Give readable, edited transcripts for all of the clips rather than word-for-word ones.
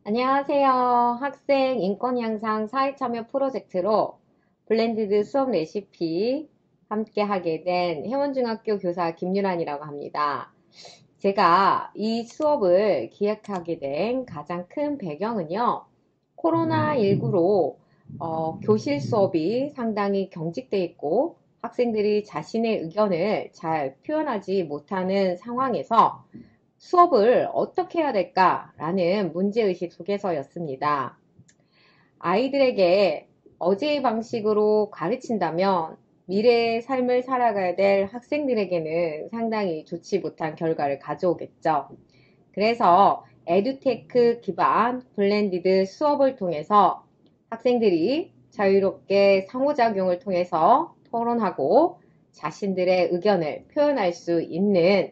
안녕하세요. 학생 인권 향상 사회참여 프로젝트로 블렌디드 수업 레시피 함께 하게 된 해원중학교 교사 김유란이라고 합니다. 제가 이 수업을 기획하게 된 가장 큰 배경은요, 코로나19로 교실 수업이 상당히 경직돼 있고 학생들이 자신의 의견을 잘 표현하지 못하는 상황에서 수업을 어떻게 해야 될까라는 문제의식 속에서였습니다. 아이들에게 어제의 방식으로 가르친다면 미래의 삶을 살아가야 될 학생들에게는 상당히 좋지 못한 결과를 가져오겠죠. 그래서 에듀테크 기반 블렌디드 수업을 통해서 학생들이 자유롭게 상호작용을 통해서 토론하고 자신들의 의견을 표현할 수 있는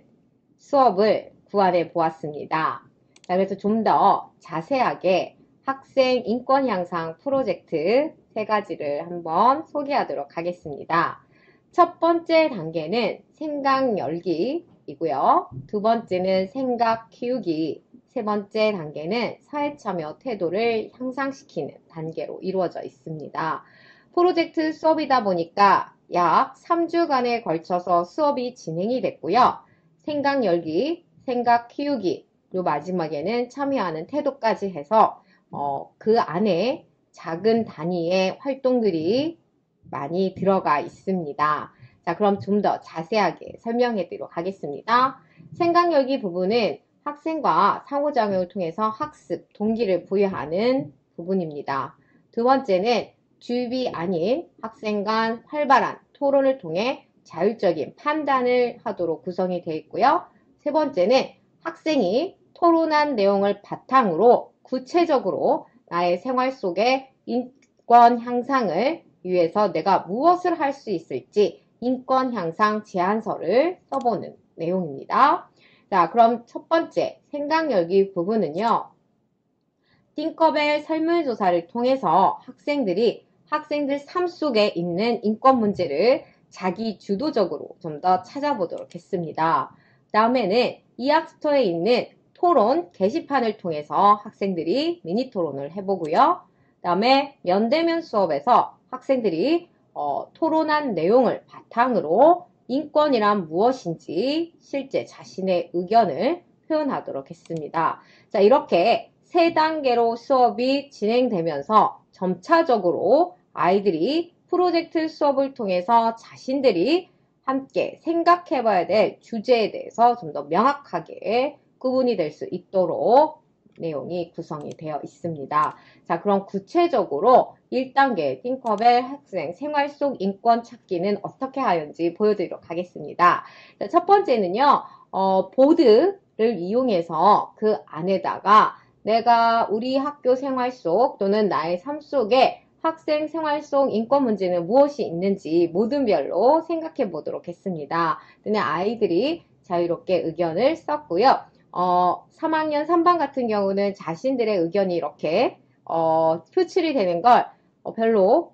수업을 구안해 보았습니다. 자, 그래서 좀 더 자세하게 학생 인권 향상 프로젝트 3가지를 한번 소개하도록 하겠습니다. 첫 번째 단계는 생각 열기이고요. 두 번째는 생각 키우기, 세 번째 단계는 사회참여 태도를 향상시키는 단계로 이루어져 있습니다. 프로젝트 수업이다 보니까 약 3주간에 걸쳐서 수업이 진행이 됐고요. 생각 열기, 생각 키우기, 그리고 마지막에는 참여하는 태도까지 해서 그 안에 작은 단위의 활동들이 많이 들어가 있습니다. 자, 그럼 좀 더 자세하게 설명해 드리도록 하겠습니다. 생각 열기 부분은 학생과 상호작용을 통해서 학습, 동기를 부여하는 부분입니다. 두 번째는 주입이 아닌 학생 간 활발한 토론을 통해 자율적인 판단을 하도록 구성이 되어 있고요. 세 번째는 학생이 토론한 내용을 바탕으로 구체적으로 나의 생활 속에 인권 향상을 위해서 내가 무엇을 할 수 있을지 인권 향상 제안서를 써보는 내용입니다. 자, 그럼 첫 번째 생각 열기 부분은요. 띵커벨 설문조사를 통해서 학생들이 학생들 삶 속에 있는 인권 문제를 자기 주도적으로 좀 더 찾아보도록 했습니다. 다음에는 이학스토어에 있는 토론 게시판을 통해서 학생들이 미니 토론을 해보고요. 다음에 면대면 수업에서 학생들이 토론한 내용을 바탕으로 인권이란 무엇인지 실제 자신의 의견을 표현하도록 했습니다. 자, 이렇게 3단계로 수업이 진행되면서 점차적으로 아이들이 프로젝트 수업을 통해서 자신들이 함께 생각해 봐야 될 주제에 대해서 좀 더 명확하게 구분이 될 수 있도록 내용이 구성이 되어 있습니다. 자, 그럼 구체적으로 1단계 띵커벨 학생 생활 속 인권 찾기는 어떻게 하는지 보여드리도록 하겠습니다. 자, 첫 번째는요, 보드를 이용해서 그 안에다가 내가 우리 학교 생활 속 또는 나의 삶 속에 학생 생활 속 인권 문제는 무엇이 있는지 모든별로 생각해 보도록 했습니다. 그냥 아이들이 자유롭게 의견을 썼고요. 3학년 3반 같은 경우는 자신들의 의견이 이렇게 표출이 되는 걸 별로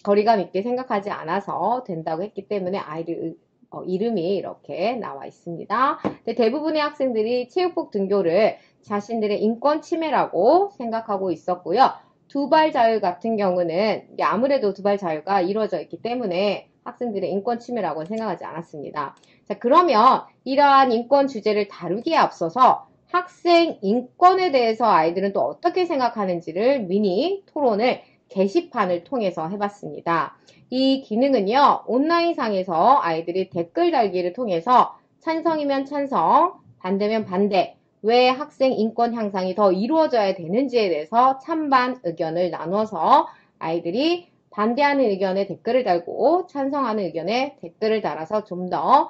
거리감 있게 생각하지 않아서 된다고 했기 때문에 아이들 이름이 이렇게 나와 있습니다. 대부분의 학생들이 체육복 등교를 자신들의 인권 침해라고 생각하고 있었고요. 두발 자유 같은 경우는 아무래도 두발 자유가 이루어져 있기 때문에 학생들의 인권 침해라고 생각하지 않았습니다. 자, 그러면 이러한 인권 주제를 다루기에 앞서서 학생 인권에 대해서 아이들은 또 어떻게 생각하는지를 미니 토론을 게시판을 통해서 해봤습니다. 이 기능은요, 온라인상에서 아이들이 댓글 달기를 통해서 찬성이면 찬성, 반대면 반대, 왜 학생 인권 향상이 더 이루어져야 되는지에 대해서 찬반 의견을 나눠서 아이들이 반대하는 의견에 댓글을 달고 찬성하는 의견에 댓글을 달아서 좀 더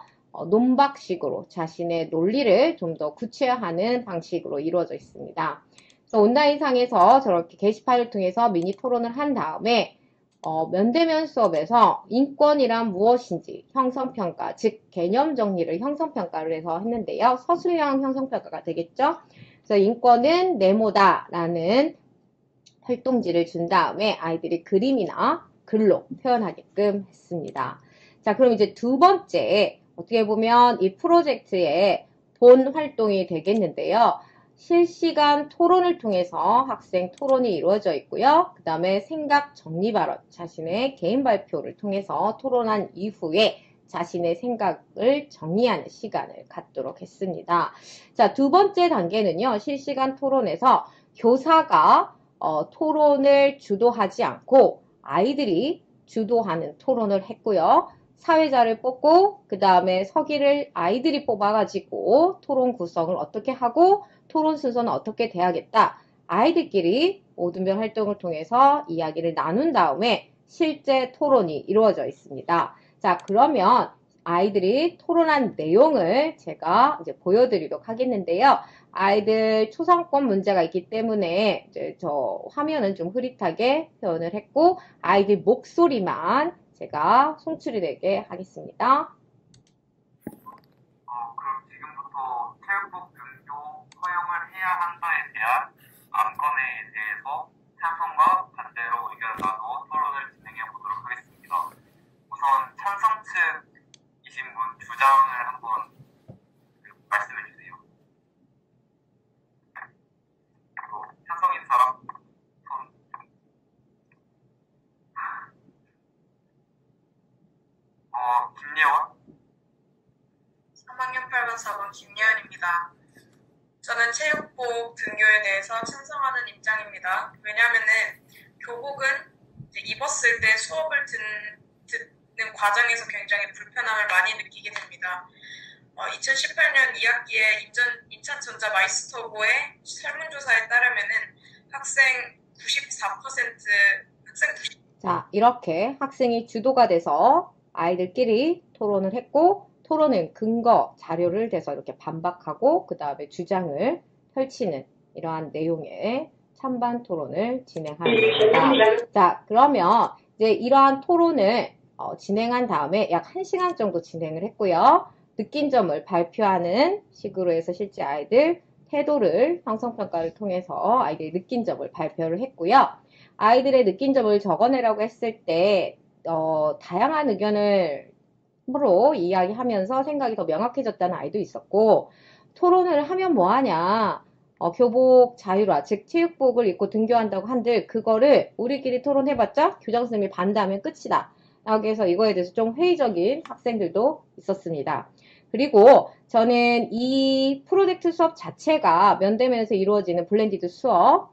논박식으로 자신의 논리를 좀 더 구체화하는 방식으로 이루어져 있습니다. 그래서 온라인상에서 저렇게 게시판을 통해서 미니 토론을 한 다음에 면대면 수업에서 인권이란 무엇인지 형성평가, 즉 개념 정리를 형성평가를 해서 했는데요. 서술형 형성평가가 되겠죠. 그래서 인권은 네모다라는 활동지를 준 다음에 아이들이 그림이나 글로 표현하게끔 했습니다. 자, 그럼 이제 두 번째, 어떻게 보면 이 프로젝트의 본 활동이 되겠는데요. 실시간 토론을 통해서 학생 토론이 이루어져 있고요. 그 다음에 생각 정리 발언, 자신의 개인 발표를 통해서 토론한 이후에 자신의 생각을 정리하는 시간을 갖도록 했습니다. 자, 두 번째 단계는요. 실시간 토론에서 교사가 토론을 주도하지 않고 아이들이 주도하는 토론을 했고요. 사회자를 뽑고 그 다음에 서기를 아이들이 뽑아가지고 토론 구성을 어떻게 하고 토론 순서는 어떻게 돼야겠다. 아이들끼리 모든별 활동을 통해서 이야기를 나눈 다음에 실제 토론이 이루어져 있습니다. 자, 그러면 아이들이 토론한 내용을 제가 이제 보여드리도록 하겠는데요. 아이들 초상권 문제가 있기 때문에 이제 저 화면은 좀 흐릿하게 표현을 했고 아이들 목소리만 제가 송출이 되게 하겠습니다. 그럼 지금부터 체육복 등교 허용을 해야 한다에 대한 안건에 대해서 찬성과 반대로 의견을 나누어 토론을 진행해 보도록 하겠습니다. 우선 찬성 측이신 분 주장을 한번 말씀해 주세요. 찬성인 사람 손. 김예원? 3학년 8반 4번 김예은입니다. 저는 체육복 등교에 대해서 찬성하는 입장입니다. 왜냐하면은 교복은 이제 입었을 때 수업을 듣는 과정에서 굉장히 불편함을 많이 느끼게 됩니다. 2018년 2학기에 인천전자 마이스터고의 설문조사에 따르면은 학생 94% 자, 이렇게 학생이 주도가 돼서 아이들끼리 토론을 했고 토론은 근거, 자료를 대서 이렇게 반박하고 그 다음에 주장을 펼치는 이러한 내용의 찬반 토론을 진행합니다. 자, 그러면 이제 이러한 토론을 진행한 다음에 약 1시간 정도 진행을 했고요. 느낀 점을 발표하는 식으로 해서 실제 아이들 태도를 형성평가를 통해서 아이들이 느낀 점을 발표를 했고요. 아이들의 느낀 점을 적어내라고 했을 때 다양한 의견을 서로 이야기하면서 생각이 더 명확해졌다는 아이도 있었고 토론을 하면 뭐하냐 교복 자유화 즉 체육복을 입고 등교한다고 한들 그거를 우리끼리 토론해봤자 교장선생님이 반대하면 끝이다 라고 해서 이거에 대해서 좀 회의적인 학생들도 있었습니다. 그리고 저는 이 프로젝트 수업 자체가 면대면에서 이루어지는 블렌디드 수업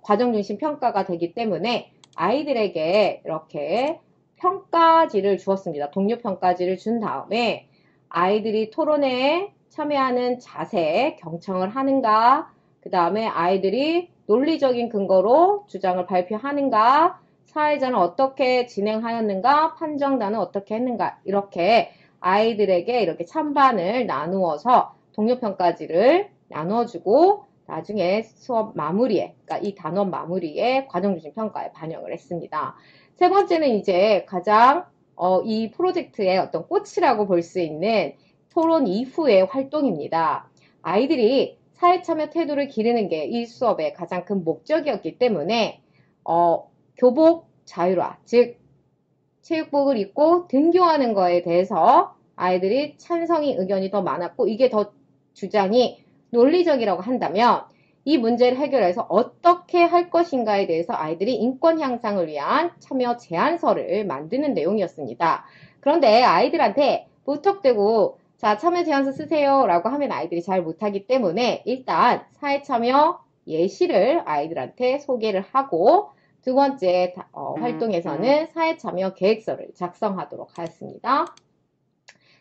과정 중심 평가가 되기 때문에 아이들에게 이렇게 평가지를 주었습니다. 동료 평가지를 준 다음에 아이들이 토론에 참여하는 자세, 경청을 하는가, 그 다음에 아이들이 논리적인 근거로 주장을 발표하는가, 사회자는 어떻게 진행하였는가, 판정단은 어떻게 했는가, 이렇게 아이들에게 이렇게 찬반을 나누어서 동료 평가지를 나눠주고 나중에 수업 마무리에, 그러니까 이 단원 마무리에 과정중심 평가에 반영을 했습니다. 세 번째는 이제 가장 이 프로젝트의 어떤 꽃이라고 볼 수 있는 토론 이후의 활동입니다. 아이들이 사회참여 태도를 기르는 게 이 수업의 가장 큰 목적이었기 때문에 교복 자율화, 즉 체육복을 입고 등교하는 거에 대해서 아이들이 찬성이 의견이 더 많았고 이게 더 주장이 논리적이라고 한다면 이 문제를 해결해서 어떻게 할 것인가에 대해서 아이들이 인권 향상을 위한 참여 제안서를 만드는 내용이었습니다. 그런데 아이들한테 무턱대고 자 참여 제안서 쓰세요 라고 하면 아이들이 잘 못하기 때문에 일단 사회참여 예시를 아이들한테 소개를 하고 두 번째 활동에서는 사회참여 계획서를 작성하도록 하였습니다.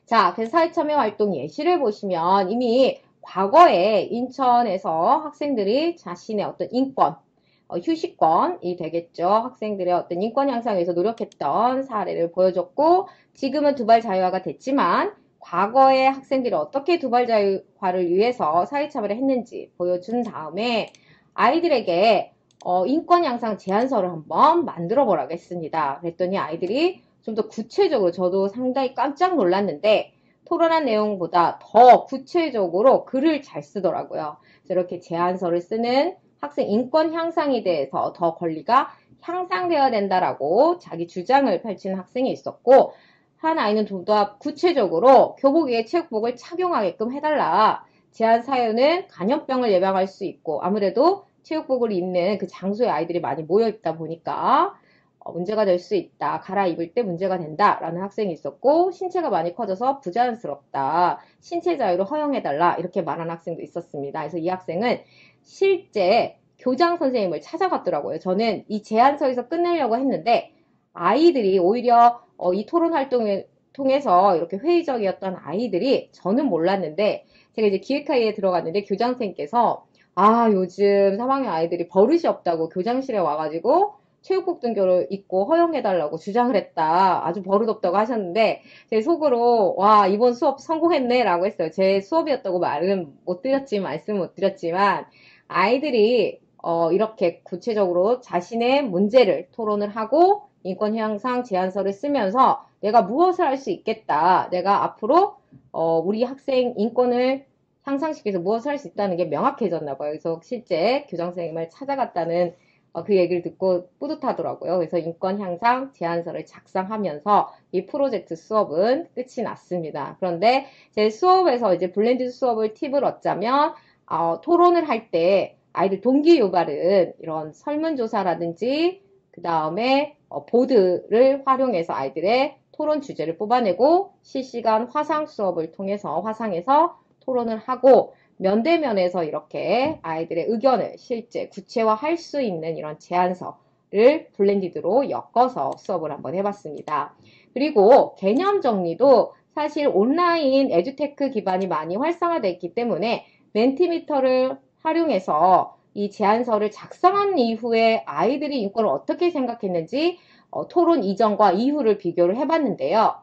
자, 그래서 사회참여 활동 예시를 보시면 이미 과거에 인천에서 학생들이 자신의 어떤 인권, 휴식권이 되겠죠. 학생들의 어떤 인권 향상에 위해서 노력했던 사례를 보여줬고 지금은 두발 자유화가 됐지만 과거에 학생들이 어떻게 두발 자유화를 위해서 사회참여를 했는지 보여준 다음에 아이들에게 인권 향상 제안서를 한번 만들어 보라고 했습니다. 그랬더니 아이들이 좀 더 구체적으로, 저도 상당히 깜짝 놀랐는데 토론한 내용보다 더 구체적으로 글을 잘 쓰더라고요. 그래서 이렇게 제안서를 쓰는 학생 인권 향상에 대해서 더 권리가 향상되어야 된다라고 자기 주장을 펼치는 학생이 있었고, 한 아이는 좀 더 구체적으로 교복에 체육복을 착용하게끔 해달라. 제한 사유는 감염병을 예방할 수 있고, 아무래도 체육복을 입는 그 장소에 아이들이 많이 모여있다 보니까 문제가 될 수 있다. 갈아입을 때 문제가 된다. 라는 학생이 있었고, 신체가 많이 커져서 부자연스럽다. 신체 자유를 허용해달라. 이렇게 말하는 학생도 있었습니다. 그래서 이 학생은 실제 교장 선생님을 찾아갔더라고요. 저는 이 제안서에서 끝내려고 했는데 아이들이 오히려 이 토론 활동을 통해서 이렇게 회의적이었던 아이들이, 저는 몰랐는데 제가 이제 기획회의에 들어갔는데 교장 선생님께서 요즘 3학년 아이들이 버릇이 없다고 교장실에 와가지고 체육복 등교를 입고 허용해달라고 주장을 했다. 아주 버릇없다고 하셨는데 제 속으로 와, 이번 수업 성공했네 라고 했어요. 제 수업이었다고 말씀을 못 드렸지만 아이들이 이렇게 구체적으로 자신의 문제를 토론을 하고 인권 향상 제안서를 쓰면서 내가 무엇을 할 수 있겠다. 내가 앞으로 우리 학생 인권을 향상시키기 위해서 무엇을 할 수 있다는 게 명확해졌나 봐요. 그래서 실제 교장 선생님을 찾아갔다는 그 얘기를 듣고 뿌듯하더라고요. 그래서 인권 향상 제안서를 작성하면서 이 프로젝트 수업은 끝이 났습니다. 그런데 제 수업에서 이제 블렌디드 수업을 팁을 얻자면 토론을 할 때 아이들 동기 유발은 이런 설문조사라든지 그 다음에 보드를 활용해서 아이들의 토론 주제를 뽑아내고 실시간 화상 수업을 통해서 화상에서 토론을 하고 면대면에서 이렇게 아이들의 의견을 실제 구체화할 수 있는 이런 제안서를 블렌디드로 엮어서 수업을 한번 해봤습니다. 그리고 개념 정리도 사실 온라인 에듀테크 기반이 많이 활성화되어 있기 때문에 멘티미터를 활용해서 이 제안서를 작성한 이후에 아이들이 인권을 어떻게 생각했는지 토론 이전과 이후를 비교를 해봤는데요.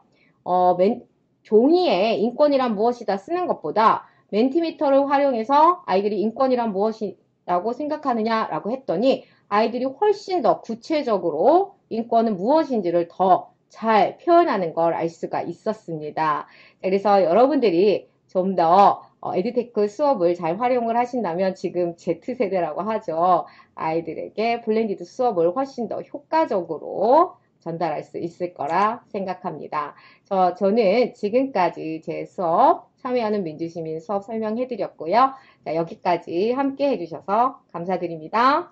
종이에 인권이란 무엇이다 쓰는 것보다 멘티미터를 활용해서 아이들이 인권이란 무엇이라고 생각하느냐라고 했더니 아이들이 훨씬 더 구체적으로 인권은 무엇인지를 더 잘 표현하는 걸 알 수가 있었습니다. 그래서 여러분들이 좀 더 에듀테크 수업을 잘 활용을 하신다면 지금 Z세대라고 하죠. 아이들에게 블렌디드 수업을 훨씬 더 효과적으로 전달할 수 있을 거라 생각합니다. 저는 지금까지 제 수업 참여하는 민주시민 수업 설명해 드렸고요. 자, 여기까지 함께 해주셔서 감사드립니다.